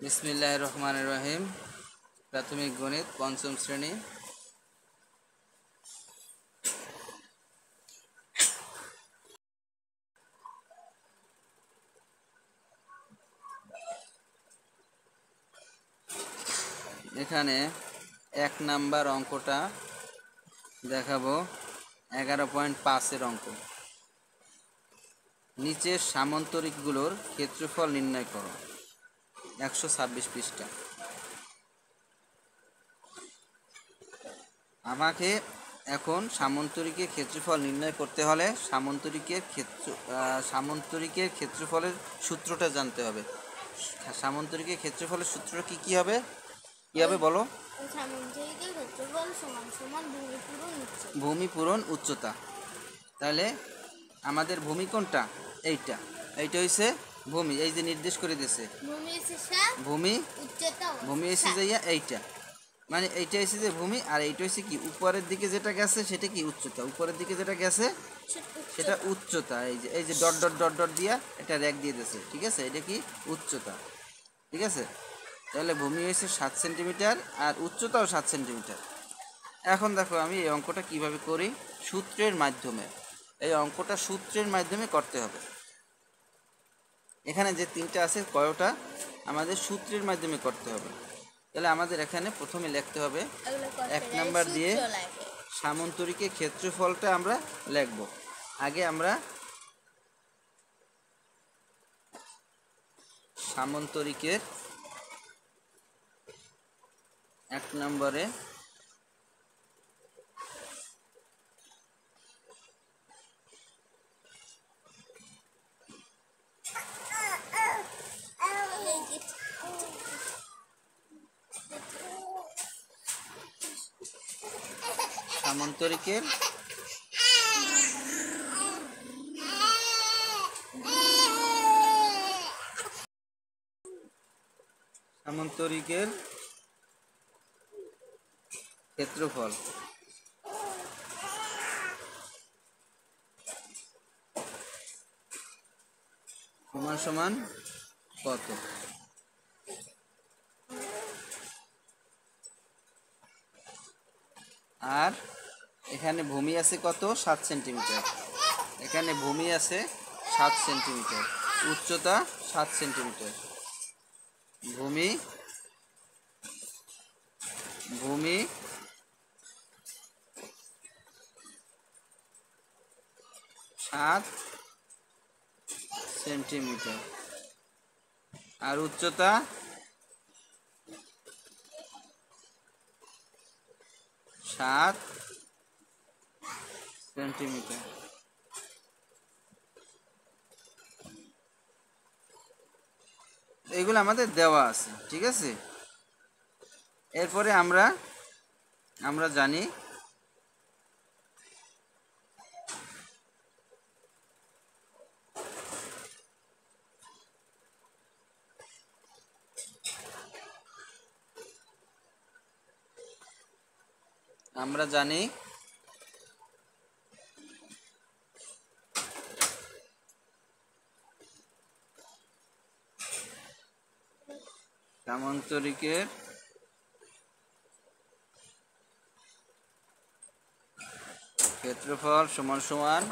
বিসমিল্লাহির রহমানির রহিম। প্রাথমিক গণিত পঞ্চম শ্রেণী। এখানে ১ নাম্বার অঙ্কটা দেখাবো 11.5-এর অঙ্ক। নিচের সামান্তরিকগুলোর ক্ষেত্রফল নির্ণয় করো। ১২৬ পৃষ্ঠা। আমাকে এখন সামান্তরিকের ক্ষেত্রফল নির্ণয় করতে হলে সামান্তরিকের ক্ষেত্রফলের সূত্রটা জানতে হবে। সামান্তরিকের ক্ষেত্রফলের সূত্রটা কি হবে বলো? সামান্তরিকের ক্ষেত্রফল সমান সমান ভূমি পূরণ উচ্চতা। তাহলে আমাদের ভূমি কোনটা? এইটা হইছে ভূমি। এই যে নির্দেশ করে দিয়েছে ভূমি হচ্ছে যাইয়া এইটা, মানে এইটা হচ্ছে যে ভূমি, আর এইটা হচ্ছে কি উপরের দিকে যেটা গেছে সেটা কি উচ্চতা। উপরের দিকে যেটা গেছে সেটা উচ্চতা। এই যে ডট ডট ডট ডট দিয়া এটা রেখ দিয়ে দিয়েছে, ঠিক আছে? এটা কি উচ্চতা, ঠিক আছে? তাহলে ভূমি হয়েছে 7 সেন্টিমিটার আর উচ্চতাও 7 সেন্টিমিটার। এখন দেখো আমি এই অঙ্কটা কিভাবে করি, সূত্রের মাধ্যমে। এই অঙ্কটা সূত্রের মাধ্যমে করতে হবে। এখানে যে তিনটা আছে কয়টা আমাদের সূত্রের মাধ্যমে করতে হবে। তাহলে আমাদের এখানে প্রথমে লিখতে হবে 1 নাম্বার দিয়ে সামান্তরিকের ক্ষেত্রফলটা আমরা লিখব। আগে আমরা সামান্তরিকের 1 নম্বরে সামান্তরিকের ক্ষেত্রফল সমান সমান কত? আর এখানে ভূমি আছে কত? 7 সেন্টিমিটার। এখানে ভূমি আছে 7 সেন্টিমিটার, উচ্চতা 7 সেন্টিমিটার। ভূমি 7 সেন্টিমিটার আর উচ্চতা 7 সেন্টিমিটার। এগুলো আমাদের দেওয়া আছে, ঠিক আছে? এরপরে আমরা জানি সামান্তরিকের ক্ষেত্রফল সমান সমান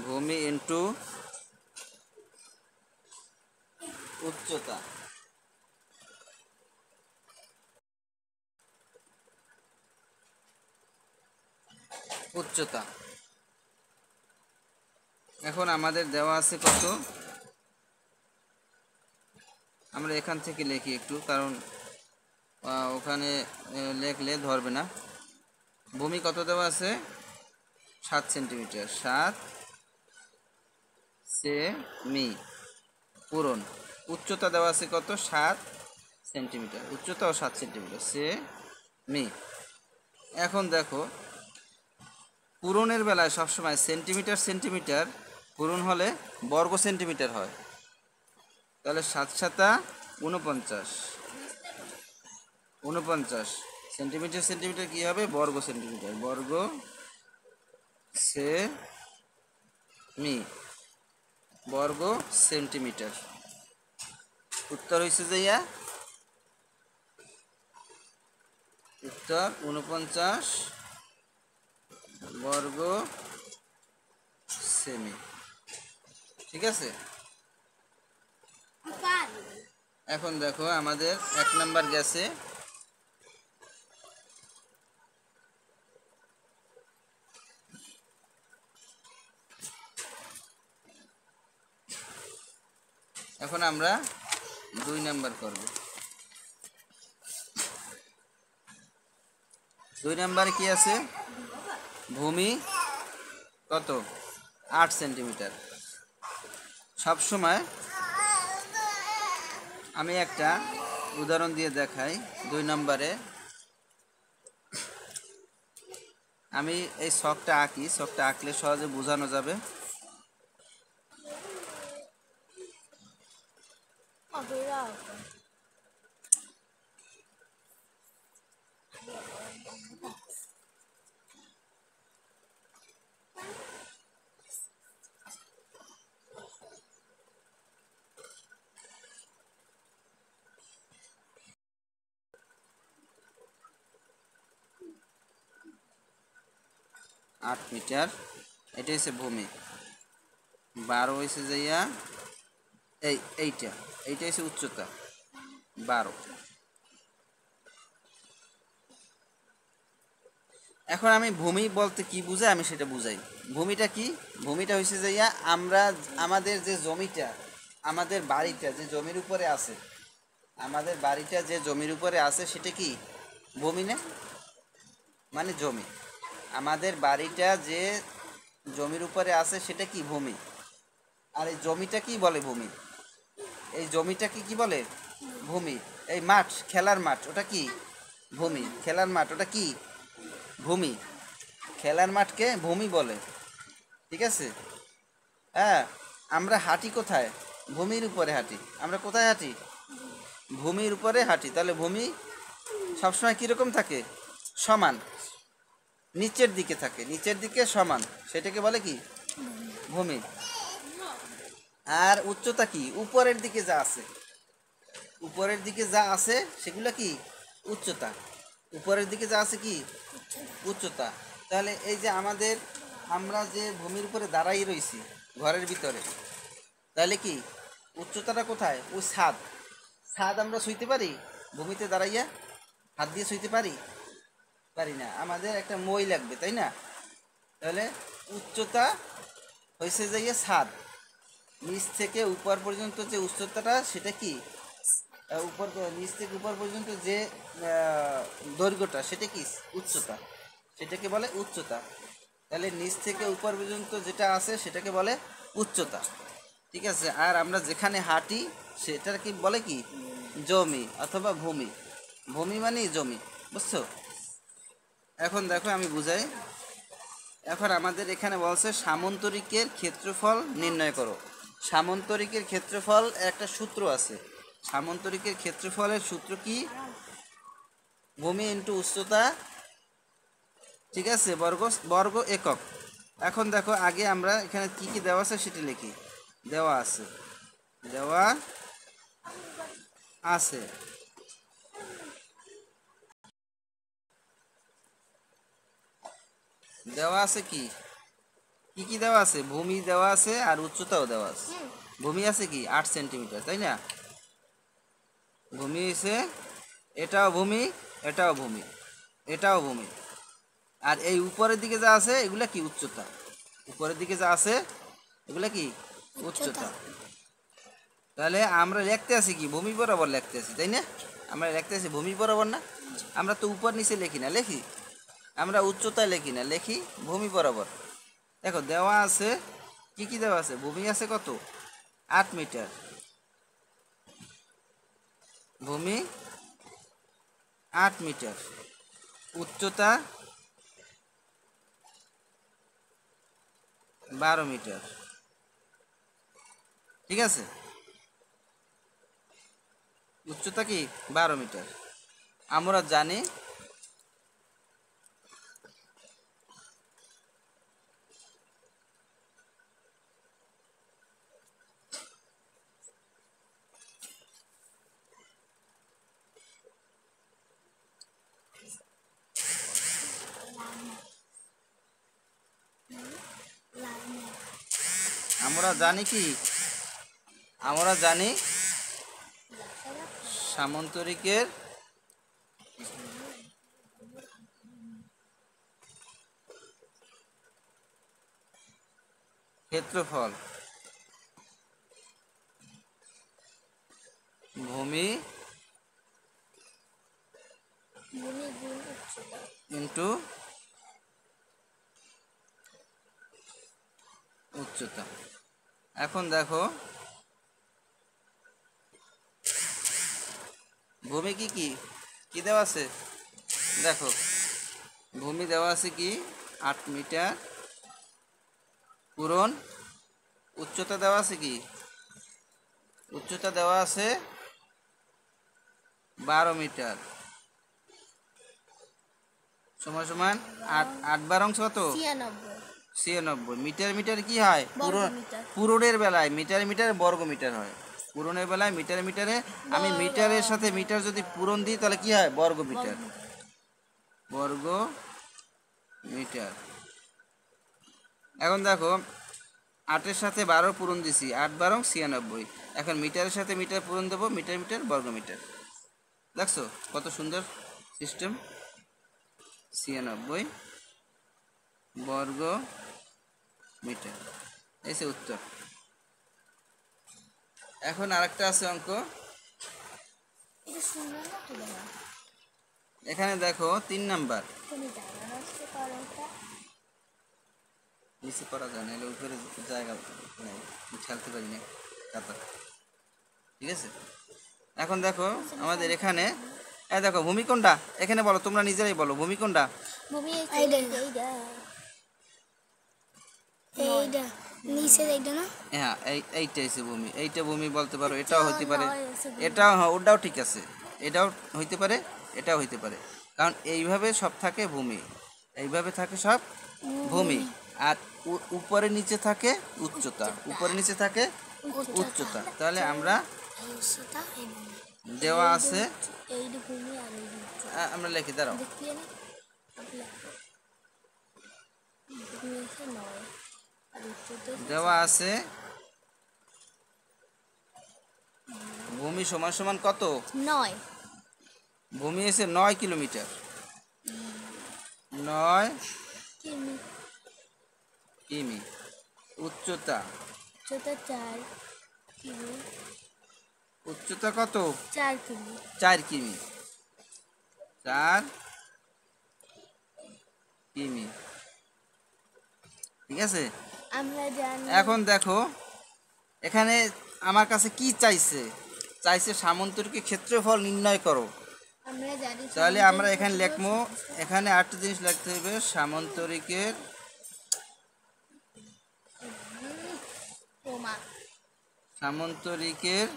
ভূমি ইন্টু উচ্চতা। এখন আমাদের দেওয়া আছে কত? আমরা এখান থেকে লিখি একটু, কারণ ওখানে লেখলে ধরবে না। ভূমি কত দেওয়া আছে? 7 সেন্টিমিটার। 7 সেমি পূরণ উচ্চতা দেওয়া আছে কত? 7 সেন্টিমিটার। উচ্চতাও 7 centimetre semi. এখন দেখো পূরণের বেলায় সবসময় সেন্টিমিটার পূরণ হলে বর্গ সেন্টিমিটার হয়। তাহলে 7 7 49 সেন্টিমিটার কি হবে? বর্গ সেন্টিমিটার। বর্গ মি বর্গ সেন্টিমিটার। উত্তর হয়েছে যে উত্তর 49 বর্গ সেমি। ঠিক আছে, এখন দেখো আমাদের 1 নাম্বার গেছে। এখন আমরা 2 নাম্বার করব। 2 নাম্বারে কি আছে? ভূমি কত? 8 সেন্টিমিটার। সব সময় আমি একটা উদাহরণ দিয়ে দেখাই। 2 নম্বরে আমি এই ছকটা আঁকি, ছকটা আঁকলে সহজে বোঝানো যাবে। আট মিটার, এটা হচ্ছে ভূমি। 12 হয়েছে যাইয়া এইটা এইটা হচ্ছে উচ্চতা 12। এখন আমি ভূমি বলতে কি বুঝাই আমি সেটা বুঝাই। ভূমিটা কি? ভূমিটা হয়েছে যাইয়া আমরা আমাদের যে জমিটা, আমাদের বাড়িটা যে জমির উপরে আছে, আমাদের বাড়িটা যে জমির উপরে আছে সেটা কি ভূমি না? মানে জমি। আমাদের বাড়িটা যে জমির উপরে আছে সেটা কি ভূমি। আর এই জমিটা কি বলে? ভূমি। এই জমিটাকে কি বলে? ভূমি। এই মাঠ, খেলার মাঠ, ওটা কি ভূমি। খেলার মাঠ ওটা কি ভূমি। খেলার মাঠকে ভূমি বলে। ঠিক আছে, হ্যাঁ। আমরা হাঁটি কোথায়? ভূমির উপরে হাঁটি। আমরা কোথায় হাঁটি? ভূমির উপরে হাঁটি। তাহলে ভূমি সবসময় কীরকম থাকে? সমান, নিচের দিকে থাকে, নিচের দিকে সমান, সেটাকে বলে কি ভূমি। আর উচ্চতা কি? উপরের দিকে যা আছে, উপরের দিকে যা আছে সেগুলো কি উচ্চতা। উপরের দিকে যা আছে কি উচ্চতা। তাহলে এই যে আমাদের, আমরা যে ভূমির উপরে দাঁড়াই রয়েছি ঘরের ভিতরে, তাহলে কি উচ্চতাটা কোথায়? ওই ছাদ। ছাদ আমরা শুইতে পারি ভূমিতে দাঁড়াইয়া? হাত দিয়ে শুইতে পারি? পারি না। আমাদের একটা মই লাগবে, তাই না? তাহলে উচ্চতা হয়েছে যাইয়া ছাদ। নিচ থেকে উপর পর্যন্ত যে উচ্চতাটা সেটা কি উপর, নিচ থেকে উপর পর্যন্ত যে দৈর্ঘ্যটা সেটা কি উচ্চতা, সেটাকে বলে উচ্চতা। তাহলে নিচ থেকে উপর পর্যন্ত যেটা আছে সেটাকে বলে উচ্চতা। ঠিক আছে, আর আমরা যেখানে হাঁটি সেটার কি বলে? কি জমি অথবা ভূমি। ভূমি মানেই জমি, বুঝছো? এখন দেখো আমি বুঝাই। এখন আমাদের এখানে বলছে সামন্তরিকের ক্ষেত্রফল নির্ণয় করো। সামন্তরিকের ক্ষেত্রফল একটা সূত্র আছে। সামন্তরিকের ক্ষেত্রফলের সূত্র কি? ভূমি ইন্টু উচ্চতা, ঠিক আছে, বর্গ বর্গ একক। এখন দেখো আগে আমরা এখানে কি কি দেওয়া আছে সেটা লিখি। দেওয়া আছে, দেওয়া আছে, দেওয়া আছে কি কি কি দেওয়া আছে? ভূমি দেওয়া আছে আর উচ্চতাও দেওয়া আছে। ভূমি আছে কি 8 সেন্টিমিটার, তাই না? ভূমি হয়েছে, এটাও ভূমি, এটাও ভূমি, এটাও ভূমি। আর এই উপরের দিকে যা আছে এগুলা কি উচ্চতা। উপরের দিকে যা আছে এগুলা কি উচ্চতা। তাহলে আমরা লিখতে আছি কি ভূমি বরাবর লিখতে আছি, তাই না? আমরা লিখতে আছি ভূমি বরাবর না? আমরা তো উপর নিচে লিখি না, লিখি আমরা উচ্চতায় লিখি না, লিখি ভূমি বরাবর। দেখো দেওয়া আছে কি কি দেওয়া আছে? ভূমি আছে কত? 8 মিটার। ভূমি 8 মিটার, উচ্চতা 12 মিটার। ঠিক আছে, উচ্চতা কি 12 মিটার। আমরা জানি আমরা জানি কি, আমরা জানি সামান্তরিকের ক্ষেত্রফল ভূমি ভূমি গুণ উচ্চতা। ইন্টু উচ্চতা। এখন দেখো ভূমি কি কি কি দেওয়া আছে, দেখো ভূমি দেওয়া আছে কি 8 মিটার, পূরণ উচ্চতা দেওয়া আছে কি, উচ্চতা দেওয়া আছে 12 মিটার, সমান সমান 8 12 অংশ কত 96 মিটার। মিটার কি হয় পূরণ, বর্গমিটার। পূরণের বেলায় মিটার মিটার বর্গ মিটার হয়, পূরণের বেলায় মিটার মিটারে আমি মিটারের সাথে মিটার যদি পূরণ দিই তাহলে কি হয় বর্গ মিটার, বর্গ মিটার। এখন দেখো 8-এর সাথে 12 পূরণ দিছি, 8 12 96। এখন মিটারের সাথে মিটার পূরণ দেবো, মিটার মিটার বর্গ মিটার। দেখছো কত সুন্দর সিস্টেম, 96 বর্গ মিটার, এই সে উত্তর। এখন আরেকটা আছে অঙ্ক, এটা সুন্দর না তো বাবা? এখানে দেখো 3 নাম্বার। তুমি জানা আসতে পারো এটা? নিচে করা যায় না, এলে উপরে জায়গা নেই, খেলতে পারি না কাতা, ঠিক আছে। এখন দেখো আমাদের এখানে এই দেখো ভূমি কোনটা, এখানে বলো তোমরা নিজেরাই বলো ভূমি কোনটা। ভূমি এইটা। এইটা এইটা নিচে এইটা না? হ্যাঁ এইটা হচ্ছে ভূমি, এইটা ভূমি বলতে পারো, এটাও হইতে পারে, নয় আছে ভূমি। এটাও হ্যাঁ ওটাও ঠিক আছে, এটাও হইতে পারে, এটাও হইতে পারে, কারণ এইভাবে সব থাকে ভূমি, এইভাবে থাকে সব ভূমি। আর উপরে নিচে থাকে উচ্চতা, উপরে নিচে থাকে উচ্চতা। তাহলে আমরা এই উচ্চতা এই ভূমি। দেওয়া আছে, এইটা ভূমি আর এইটা উচ্চতা। আমরা লিখে দাঁড়াও, দেখতে না আপনি ভূমি আছে 9 আর উচ্চতা দেওয়া আছে ভূমি সমান সমান কত, 9 ভূমি এসে 9 কিলোমিটার, 9 কিমি। কিমি। উচ্চতা, উচ্চতা 4 কিমি। উচ্চতা কত 4 কিমি। 4 কিমি, 4 কিমি, ঠিক আছে। আমরা জানি এখন দেখো এখানে আমার কাছে কি চাইছে, চাইছে সামান্তরিকের ক্ষেত্রফল নির্ণয় করো। আমরা জানি তাহলে আমরা এখানে লিখবো, এখানে আরেকটা জিনিস লিখতে হবে, সামান্তরিকের প্রমা সামান্তরিকের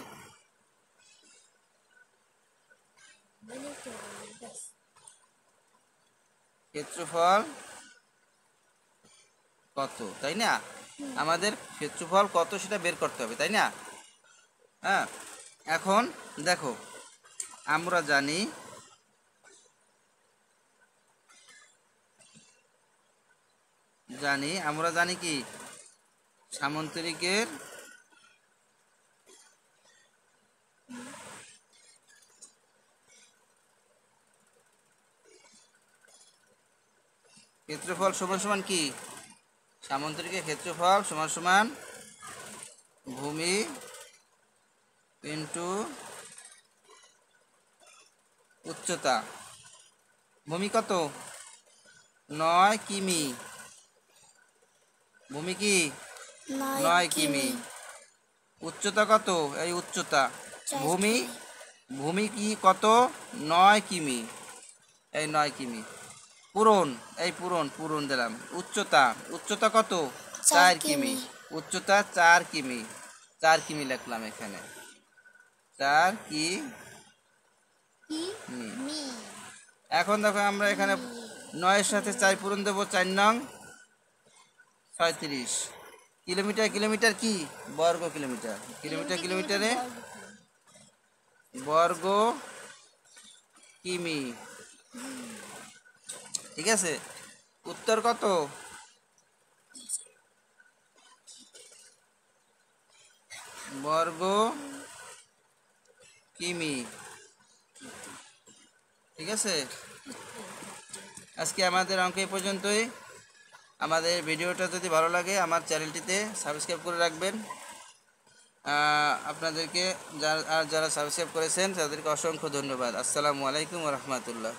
ক্ষেত্রফল কত, তাই না? আমাদের ক্ষেত্রফল কত সেটা বের করতে হবে, তাই না? হ্যাঁ, এখন দেখো আমরা জানি আমরা জানি কি সামান্তরিকের ক্ষেত্রফল সমান সমান কি, সামান্তরিকের ক্ষেত্রফল সমান সমান ভূমি ইন্টু উচ্চতা। ভূমি কত 9 কিমি, ভূমি কি 9 কিমি। উচ্চতা কত, এই উচ্চতা, ভূমি ভূমি কি কত 9 কিমি, এই 9 কিমি। পূরণ, এই পূরণ পূরণ দিলাম। উচ্চতা, উচ্চতা কত 4 কিমি, উচ্চতা 4 কিমি, 4 কিমি লিখলাম এখানে, 4 কিমি। মি এখন দেখো আমরা এখানে 9-এর সাথে 4 পূরণ দেবো, 4 নং 36। কিলোমিটার, কিলোমিটার কি বর্গ কিলোমিটার, কিলোমিটার কিলোমিটারে বর্গ কিমি, ঠিক আছে। উত্তর কত বর্গ কিমি। ঠিক আছে, আজকে আমাদের অঙ্ক এই পর্যন্তই। আমাদের ভিডিওটা যদি ভালো লাগে আমার চ্যানেলটিতে সাবস্ক্রাইব করে রাখবেন। আপনাদেরকে যারা সাবস্ক্রাইব করেছেন তাদেরকে অসংখ্য ধন্যবাদ। আসসালামু আলাইকুম ওয়া রাহমাতুল্লাহ।